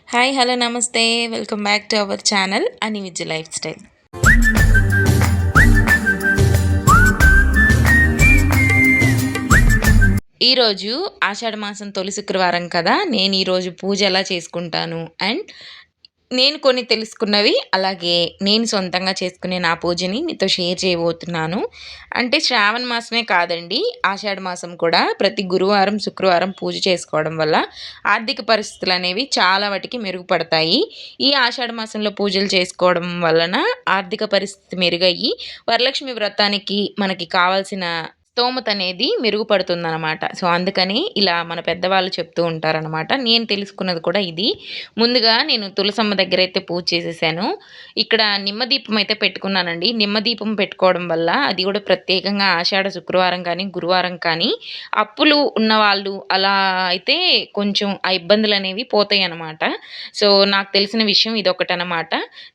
Hi hello నమస్తే. Welcome back to our channel అని విజ్ life style. ఈరోజు ఆషాఢ మాసం తొలి శుక్రవారం కదా, నేను ఈరోజు పూజ ఎలా చేసుకుంటాను అండ్ నేను కొన్ని తెలుసుకున్నవి, అలాగే నేను సొంతంగా చేసుకునే నా పూజని మీతో షేర్ చేయబోతున్నాను. అంటే శ్రావణ మాసమే కాదండి, ఆషాఢ మాసం కూడా ప్రతి గురువారం, శుక్రవారం పూజ చేసుకోవడం వల్ల ఆర్థిక పరిస్థితులు అనేవి చాలా వాటికి మెరుగుపడతాయి. ఈ ఆషాఢ మాసంలో పూజలు చేసుకోవడం వలన ఆర్థిక పరిస్థితి మెరుగయ్యి వరలక్ష్మి వ్రతానికి మనకి కావాల్సిన స్తోమత అనేది మెరుగుపడుతుందనమాట. సో, అందుకని ఇలా మన పెద్దవాళ్ళు చెప్తూ ఉంటారనమాట. నేను తెలుసుకున్నది కూడా ఇది. ముందుగా నేను తులసమ్మ దగ్గరైతే పూజ చేసేసాను. ఇక్కడ నిమ్మ దీపం అయితే పెట్టుకున్నానండి. నిమ్మ దీపం పెట్టుకోవడం వల్ల అది కూడా ప్రత్యేకంగా ఆషాఢ శుక్రవారం కానీ, గురువారం కానీ అప్పులు ఉన్నవాళ్ళు అలా అయితే కొంచెం ఆ ఇబ్బందులనేవి పోతాయనమాట. సో, నాకు తెలిసిన విషయం ఇదొకటనమాట.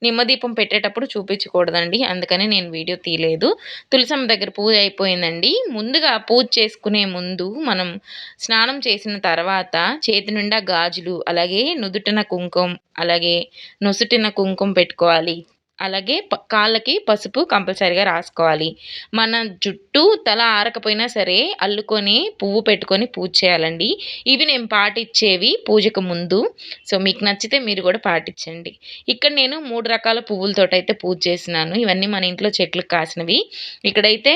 నిమ్మ దీపం పెట్టేటప్పుడు చూపించకూడదండి. అందుకని నేను వీడియో తీయలేదు. తులసమ్మ దగ్గర పూజ అయిపోయిందండి. ముందుగా పూజ చేసుకునే ముందు మనం స్నానం చేసిన తర్వాత చేతి నిండా గాజులు, అలాగే నుదుటిన కుంకుమ, అలాగే నొసటిన కుంకుమ పెట్టుకోవాలి. అలాగే కాళ్ళకి పసుపు కంపల్సరీగా రాసుకోవాలి. మన జుట్టు తల ఆరకపోయినా సరే అల్లుకొని పువ్వు పెట్టుకొని పూజ చేయాలండి. ఇవి నేను పాటించేవి పూజకు ముందు. సో, మీకు నచ్చితే మీరు కూడా పాటించండి. ఇక్కడ నేను 3 రకాల పువ్వులతోటైతే పూజ చేసినాను. ఇవన్నీ మన ఇంట్లో చెట్లకు కాసినవి. ఇక్కడైతే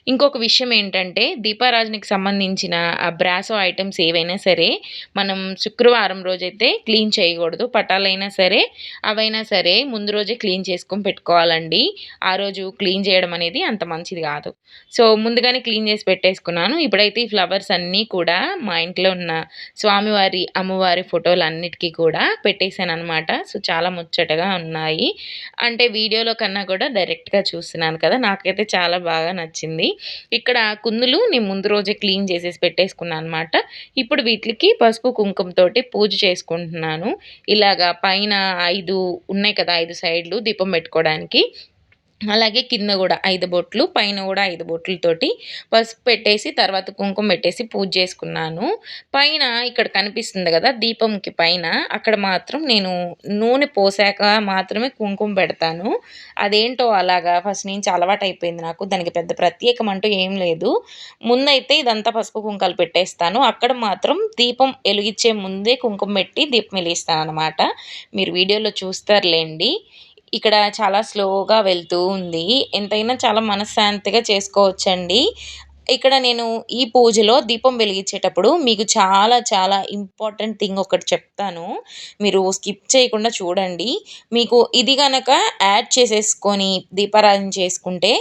ఇంకొక విషయం ఏంటంటే, దీపారాజనకి సంబంధించిన బ్రాసో ఐటెమ్స్ ఏవైనా సరే మనం శుక్రవారం రోజైతే క్లీన్ చేయకూడదు. పటాలైనా సరే అవైనా సరే ముందు రోజే క్లీన్ చేసుకొని పెట్టుకోవాలండి. ఆ రోజు క్లీన్ చేయడం అనేది అంత మంచిది కాదు. సో, ముందుగానే క్లీన్ చేసి పెట్టేసుకున్నాను. ఇప్పుడైతే ఈ ఫ్లవర్స్ అన్నీ కూడా మా ఇంట్లో ఉన్న స్వామివారి, అమ్మవారి ఫోటోలన్నిటికీ కూడా పెట్టేశాననమాట. సో, చాలా ముచ్చటగా ఉన్నాయి. అంటే వీడియోలో కన్నా కూడా డైరెక్ట్‌గా చూస్తున్నాను కదా, నాకైతే చాలా బాగా నచ్చింది. ఇక్కడ కుందులు నేను ముందు రోజే క్లీన్ చేసేసి పెట్టేసుకున్నాను అనమాట. ఇప్పుడు వీటికి పసుపు కుంకుమతోటి పూజ చేసుకుంటున్నాను. ఇలాగా పైన 5 ఉన్నాయి కదా, 5 సైడ్‌లు దీపం పెట్టుకోవడానికి. అలాగే కింద గూడా 5 బొట్లు, పైన గూడా 5 బొట్లతోటి పసుపు పెట్టేసి, తర్వాత కుంకుమ పెట్టేసి పూజ చేసుకున్నాను. పైన ఇక్కడ కనిపిస్తుంది గదా, దీపంకి పైన అక్కడ మాత్రం నేను నూనె పోసాక మాత్రమే కుంకుమ పెడతాను. అదేంటో అలాగా ఫస్ట్ నుంచి అలవాటయిపోయింది నాకు. దానికి పెద్ద ప్రత్యేకం అంటూ ఏం లేదు. ముందైతే ఇదంతా పసుపు కుంకాలు పెట్టేస్తాను. అక్కడ మాత్రం దీపం ఎలిగిచ్చే ముందే కుంకుమ పెట్టి దీపం వెలిగిస్తాననమాట. మీరు వీడియోలో చూస్తారులెండి. ఇక్కడ చాలా స్లోగా వెళ్తూ ఉంది. ఎంతైనా చాలా మనశ్శాంతిగా చేసుకోవచ్చండి. ఇక్కడ నేను ఈ పూజలో దీపం వెలిగించేటప్పుడు మీకు చాలా చాలా ఇంపార్టెంట్ థింగ్ ఒకటి చెప్తాను. మీరు స్కిప్ చేయకుండా చూడండి. మీకు ఇది గనక యాడ్ చేసేసుకొని దీపారాధన చేసుకుంటే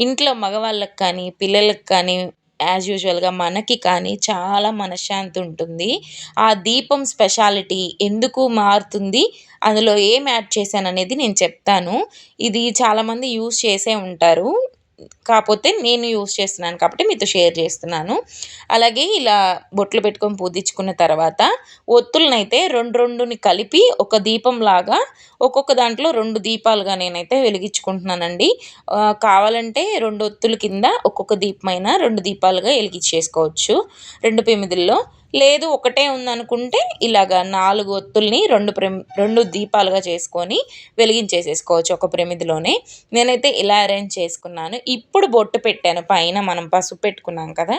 ఇంట్లో మగవాళ్ళకి కానీ, పిల్లలకి కానీ, యాజ్ యూజువల్‌గా మనకి కానీ చాలా మనశ్శాంతి ఉంటుంది. ఆ దీపం స్పెషాలిటీ ఎందుకు మారుతుంది, అందులో ఏం యాడ్ చేశాననేది నేను చెప్తాను. ఇది చాలామంది యూజ్ చేసే ఉంటారు. కాపోతే నేను యూజ్ చేస్తున్నాను కాబట్టి మీతో షేర్ చేస్తున్నాను. అలాగే ఇలా బొట్లు పెట్టుకొని పూజించుకున్న తర్వాత ఒత్తులనైతే 2 కలిపి ఒక దీపంలాగా ఒక్కొక్క దాంట్లో 2 దీపాలుగా నేనైతే వెలిగించుకుంటున్నానండి. కావాలంటే 2 ఒత్తుల కింద ఒక్కొక్క దీపమైనా 2 దీపాలుగా ఎలిగించేసుకోవచ్చు 2 పిమిదిల్లో. లేదు ఒకటే ఉందనుకుంటే ఇలాగా 4 ఒత్తుల్ని 2 దీపాలుగా చేసుకొని వెలిగించేసేసుకోవచ్చు ఒక ప్రమిదిలోనే. నేనైతే ఇలా అరేంజ్ చేసుకున్నాను. ఇప్పుడు బొట్టు పెట్టాను. పైన మనం పసుపు పెట్టుకున్నాం కదా,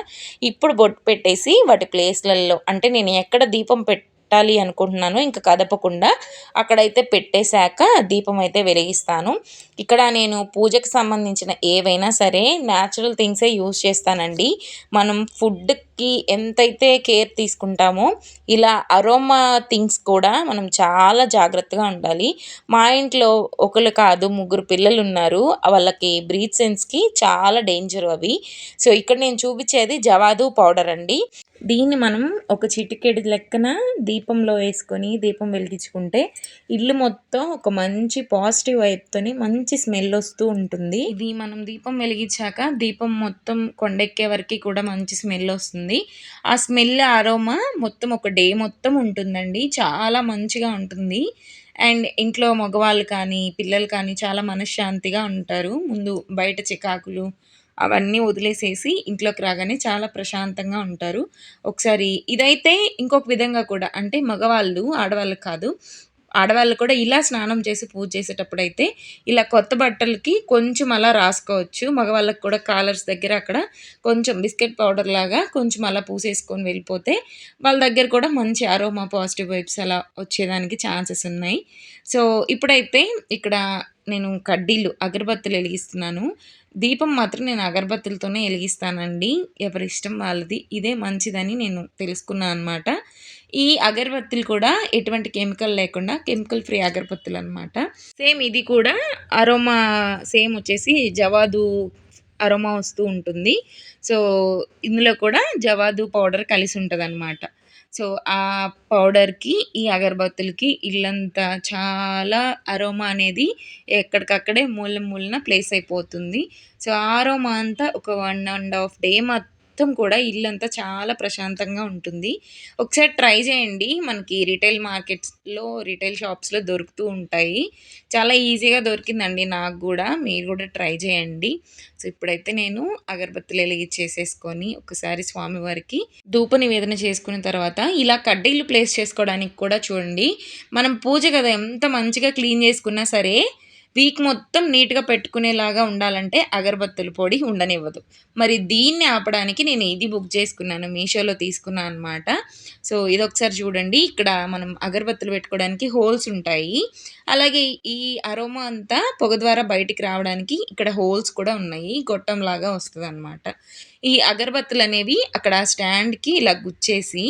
ఇప్పుడు బొట్టు పెట్టేసి వాటి ప్లేస్‌లలో అంటే నేను ఎక్కడ దీపం పెట్టాలి అనుకుంటున్నానో ఇంక కదపకుండా అక్కడైతే పెట్టేశాక దీపం అయితే వెలిగిస్తాను. ఇక్కడ నేను పూజకు సంబంధించిన ఏవైనా సరే న్యాచురల్ థింగ్సే యూజ్ చేస్తానండి. మనం ఫుడ్‌కి ఎంతైతే కేర్ తీసుకుంటామో ఇలా అరోమా థింగ్స్ కూడా మనం చాలా జాగ్రత్తగా ఉండాలి. మా ఇంట్లో ఒకళ్ళు కాదు, 3 పిల్లలున్నారు. వాళ్ళకి బ్రీత్ సెన్స్‌కి చాలా డేంజర్ అవి. సో, ఇక్కడ నేను చూపించేది జవాదు పౌడర్ అండి. దీన్ని మనం ఒక చిటికెడు లెక్కన దీపంలో వేసుకొని దీపం వెలిగించుకుంటే ఇల్లు మొత్తం ఒక మంచి పాజిటివ్ వైబ్‌తోని మంచి స్మెల్ వస్తూ ఉంటుంది. ఇది మనం దీపం వెలిగించాక దీపం మొత్తం కొండెక్కే వరకి కూడా మంచి స్మెల్ వస్తుంది. ఆ స్మెల్ అరోమా మొత్తం ఒక డే మొత్తం ఉంటుందండి. చాలా మంచిగా ఉంటుంది. అండ్ ఇంట్లో మగవాళ్ళు కానీ, పిల్లలు కానీ చాలా మనశ్శాంతిగా ఉంటారు. ముందు బయట చికాకులు అవన్నీ వదిలేసేసి ఇంట్లోకి రాగానే చాలా ప్రశాంతంగా ఉంటారు. ఒకసారి ఇదైతే ఇంకొక విధంగా కూడా అంటే మగవాళ్ళు, ఆడవాళ్ళకి కాదు. ఆడవాళ్ళు కూడా ఇలా స్నానం చేసి పూజ చేసేటప్పుడైతే ఇలా కొత్త బట్టలకి కొంచెం అలా రాసుకోవచ్చు. మగవాళ్ళకి కూడా కాలర్స్ దగ్గర అక్కడ కొంచెం బిస్కెట్ పౌడర్ లాగా కొంచెం అలా పూసేసుకొని వెళ్ళిపోతే వాళ్ళ దగ్గర కూడా మంచి అరోమా పాజిటివ్ వైబ్స్ అలా వచ్చేదానికి ఛాన్సెస్ ఉన్నాయి. సో, ఇప్పుడైతే ఇక్కడ నేను కడ్డీలు, అగరబత్తులు ఎలిగిస్తున్నాను. దీపం మాత్రం నేను అగరబత్తులతోనే ఎలిగిస్తానండి. ఎవరిష్టం వాళ్ళది. ఇదే మంచిదని నేను తెలుసుకున్నా అనమాట. ఈ అగరబత్తులు కూడా ఎటువంటి కెమికల్ లేకుండా కెమికల్ ఫ్రీ అగరబత్తులనమాట. సేమ్ ఇది కూడా అరోమా సేమ్ వచ్చేసి జవాదు అరోమా వస్తూ ఉంటుంది. సో, ఇందులో కూడా జవాదు పౌడర్ కలిసి ఉంటదనమాట. సో, ఆ పౌడర్‌కి, ఈ అగరబత్తులకి ఇల్లంతా చాలా అరోమా అనేది ఎక్కడికక్కడే మూల మూలన ప్లేస్ అయిపోతుంది. సో, ఆ అరోమా అంతా ఒక 1 ½ డే మొత్తం కూడా ఇల్లంతా చాలా ప్రశాంతంగా ఉంటుంది. ఒకసారి ట్రై చేయండి. మనకి రిటైల్ మార్కెట్స్‌లో, రిటైల్ షాప్స్‌లో దొరుకుతూ ఉంటాయి. చాలా ఈజీగా దొరికిందండి నాకు గూడా. మీరు గూడా ట్రై చేయండి. సో, ఇప్పుడైతే నేను అగరబత్తులు ఎలిగిచ్చేసేసుకొని ఒకసారి స్వామివారికి ధూప నివేదన చేసుకున్న తర్వాత ఇలా కడ్డీలు ప్లేస్ చేసుకోవడానికి కూడా చూడండి. మనం పూజ గది ఎంత మంచిగా క్లీన్ చేసుకున్నా సరే వీక్ మొత్తం నీట్‌గా పెట్టుకునేలాగా ఉండాలంటే అగరబత్తుల పొడి ఉండనివ్వదు. మరి దీన్ని ఆపడానికి నేను ఇది బుక్ చేసుకున్నాను. మీషోలో తీసుకున్నా అనమాట. సో, ఇదొకసారి చూడండి. ఇక్కడ మనం అగరబత్తులు పెట్టుకోవడానికి హోల్స్ ఉంటాయి. అలాగే ఈ అరోమా అంతా పొగ ద్వారా బయటికి రావడానికి ఇక్కడ హోల్స్ కూడా ఉన్నాయి. గొట్టంలాగా వస్తదనమాట. ఈ అగరబత్తులనేవి అక్కడ స్టాండ్‌కి ఇలా గుచ్చేసి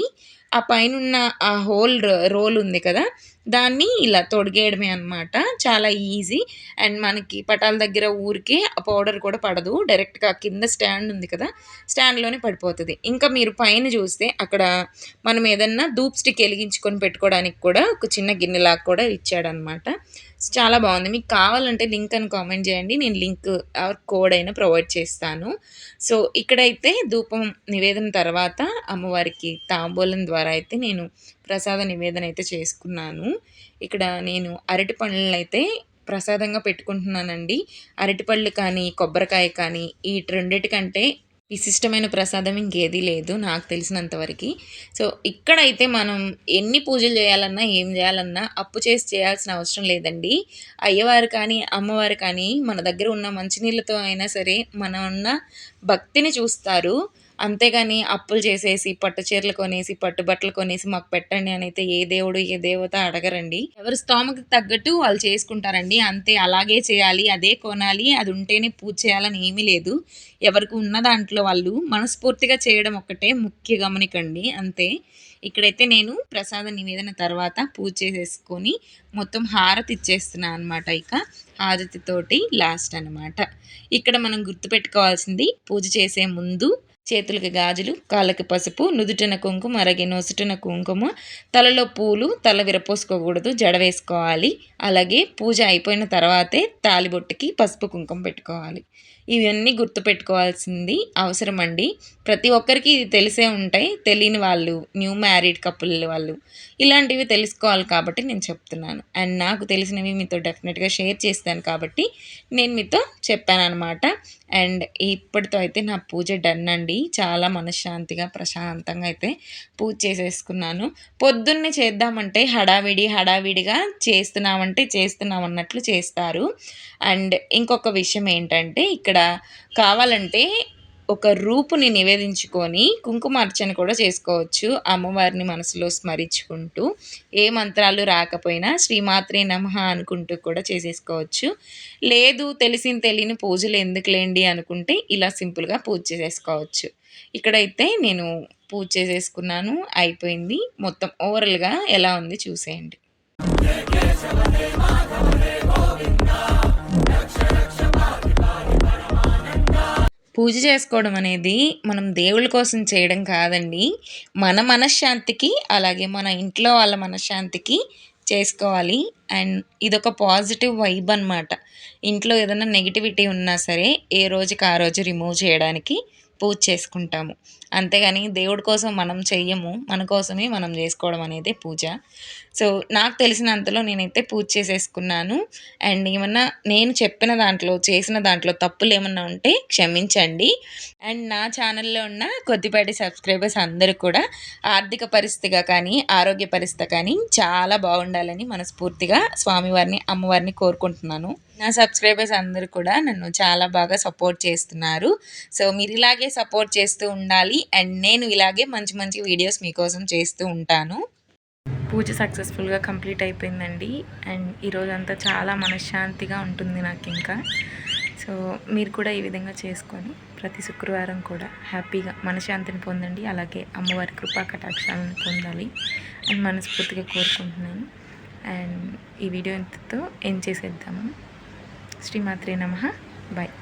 ఆ పైనున్న ఆ హోల్ రోల్ ఉంది కదా! దాన్ని ఇలా తొడిగేయడమే అనమాట. చాలా ఈజీ. అండ్ మనకి పటాల దగ్గర ఊరికే ఆ పౌడర్ కూడా పడదు. డైరెక్ట్‌గా కింద స్టాండ్ ఉంది కదా! స్టాండ్‌లోనే పడిపోతది. ఇంకా మీరు పైన చూస్తే అక్కడ మనం ఏదన్నా ధూప్ స్టిక్ ఎలిగించుకొని పెట్టుకోవడానికి కూడా ఒక చిన్న గిన్నెలాగా కూడా ఇచ్చాడనమాట. చాలా బావుంది. మీకు కావాలంటే లింక్ అని కామెంట్ చేయండి. నేను లింక్ ఆర్ కోడ్ అయినా ప్రొవైడ్ చేస్తాను. సో, ఇక్కడైతే ధూపం నివేదన తర్వాత అమ్మవారికి తాంబూలం ద్వారా అయితే నేను ప్రసాద నివేదన అయితే చేసుకున్నాను. ఇక్కడ నేను అరటి పండ్లనైతే ప్రసాదంగా పెట్టుకుంటున్నానండి. అరటిపళ్ళు కానీ, కొబ్బరికాయ కానీ ఈ రెండిటికంటే విశిష్టమైన ప్రసాదం ఇంకేదీ లేదు నాకు తెలిసినంత వరకి. సో, ఇక్కడైతే మనం ఎన్ని పూజలు చేయాలన్నా, ఏం చేయాలన్నా అప్పు చేసి చేయాల్సిన అవసరం లేదండి. అయ్యవారు కానీ, అమ్మవారు కానీ మన దగ్గర ఉన్న మంచినీళ్ళతో అయినా సరే మన ఉన్న భక్తిని చూస్తారు. అంతేగాని అప్పులు చేసేసి, పట్టు చీరలు కొనేసి, పట్టు బట్టలు కొనేసి మాకు పెట్టండి అనైతే ఏ దేవుడు, ఏ దేవత అడగరండి. ఎవరి స్తోమతకు తగ్గట్టు వాళ్ళు చేసుకుంటారండి. అంతే అలాగే చేయాలి, అదే కొనాలి, అది ఉంటేనే పూజ చేయాలని ఏమీ లేదు. ఎవరికి ఉన్న దాంట్లో వాళ్ళు మనస్ఫూర్తిగా చేయడం ఒక్కటే ముఖ్య గమనికండి అంతే. ఇక్కడైతే నేను ప్రసాద నివేదన తర్వాత పూజ చేసేసుకొని మొత్తం హారతి ఇచ్చేస్తున్నా అనమాట. ఇక హారతితోటి లాస్ట్ అనమాట. ఇక్కడ మనం గుర్తుపెట్టుకోవాల్సింది పూజ చేసే ముందు చేతులకి గాజులు, కాళ్ళకి పసుపు, నుదుటిన కుంకుమ, అలాగే నొసటిన కుంకుమ, తలలో పూలు, తల విరపోసుకోకూడదు, జడ వేసుకోవాలి. అలాగే పూజ అయిపోయిన తర్వాతే తాళిబొట్టుకి పసుపు కుంకుమ పెట్టుకోవాలి. ఇవన్నీ గుర్తుపెట్టుకోవాల్సింది అవసరమండి. ప్రతి ఒక్కరికి ఇది తెలిసే ఉంటాయి. తెలియని వాళ్ళు, న్యూ మ్యారీడ్ కపుల్ వాళ్ళు ఇలాంటివి తెలుసుకోవాలి కాబట్టి నేను చెప్తున్నాను. అండ్ నాకు తెలిసినవి మీతో డెఫినెట్‌గా షేర్ చేస్తాను కాబట్టి నేను మీతో చెప్పాననమాట. అండ్ ఇప్పటితో అయితే నా పూజ డన్ అండి. చాలా మనశ్శాంతిగా, ప్రశాంతంగా అయితే పూజ చేసేసుకున్నాను. పొద్దున్నే చేద్దామంటే హడావిడిగా చేస్తున్నామంటే చేస్తున్నాం అన్నట్లు చేస్తారు. అండ్ ఇంకొక విషయం ఏంటంటే ఇక్కడ కావాలంటే ఒక రూపుని నివేదించుకొని కుంకుమార్చన కూడా చేసుకోవచ్చు. అమ్మవారిని మనసులో స్మరించుకుంటూ ఏ మంత్రాలు రాకపోయినా శ్రీమాత్రే నమః అనుకుంటూ కూడా చేసేసుకోవచ్చు. లేదు తెలిసిన తెలియని పూజలు ఎందుకులేండి అనుకుంటే ఇలా సింపుల్‌గా పూజ చేసేసుకోవచ్చు. ఇక్కడైతే నేను పూజ చేసేసుకున్నాను. అయిపోయింది. మొత్తం ఓవరాల్‌గా ఎలా ఉంది చూసేయండి. పూజ చేసుకోవడం అనేది మనం దేవుళ్ళ కోసం చేయడం కాదండి. మన మనశ్శాంతికి, అలాగే మన ఇంట్లో వాళ్ళ మనశ్శాంతికి చేసుకోవాలి. అండ్ ఇదొక పాజిటివ్ వైబ్ అనమాట. ఇంట్లో ఏదైనా నెగటివిటీ ఉన్నా సరే, ఏ రోజుకి ఆ రోజు రిమూవ్ చేయడానికి పూజ చేసుకుంటాము. అంతేగాని దేవుడి కోసం మనం చెయ్యము. మన కోసమే మనం జేసుకోవడం అనేదే పూజ. సో, నాకు తెలిసినంతలో నేనైతే పూజ చేసేసుకున్నాను. అండ్ ఏమన్నా నేను చెప్పిన దాంట్లో, చేసిన దాంట్లో తప్పులేమన్నా ఉంటే క్షమించండి. అండ్ నా ఛానల్‌లో ఉన్న కొద్దిపాటి సబ్స్క్రైబర్స్ అందరూ కూడా ఆర్థిక పరిస్థితిగా కానీ, ఆరోగ్య పరిస్థితి కానీ చాలా బాగుండాలని మనస్ఫూర్తిగా స్వామివారిని, అమ్మవారిని కోరుకుంటున్నాను. నా సబ్స్క్రైబర్స్ అందరూ కూడా నన్ను చాలా బాగా సపోర్ట్ చేస్తున్నారు. సో, మీరిలాగే సపోర్ట్ చేస్తూ ఉండాలి. అండ్ నేను ఇలాగే మంచి మంచి వీడియోస్ మీకోసం చేస్తూ ఉంటాను. పూజ సక్సెస్ఫుల్‌గా కంప్లీట్ అయిపోయిందండి. అండ్ ఈరోజంతా చాలా మనశ్శాంతిగా ఉంటుంది నాకింకా. సో, మీరు కూడా ఈ విధంగా చేసుకొని ప్రతి శుక్రవారం కూడా హ్యాపీగా మనశ్శాంతిని పొందండి. అలాగే అమ్మవారి కృపా కటాక్షాలను పొందాలి అని మనస్ఫూర్తిగా కోరుకుంటున్నాను. అండ్ ఈ వీడియో ఇంతతో ఎండ్ చేసేద్దాము. శ్రీమాత్రే నమః. బాయ్.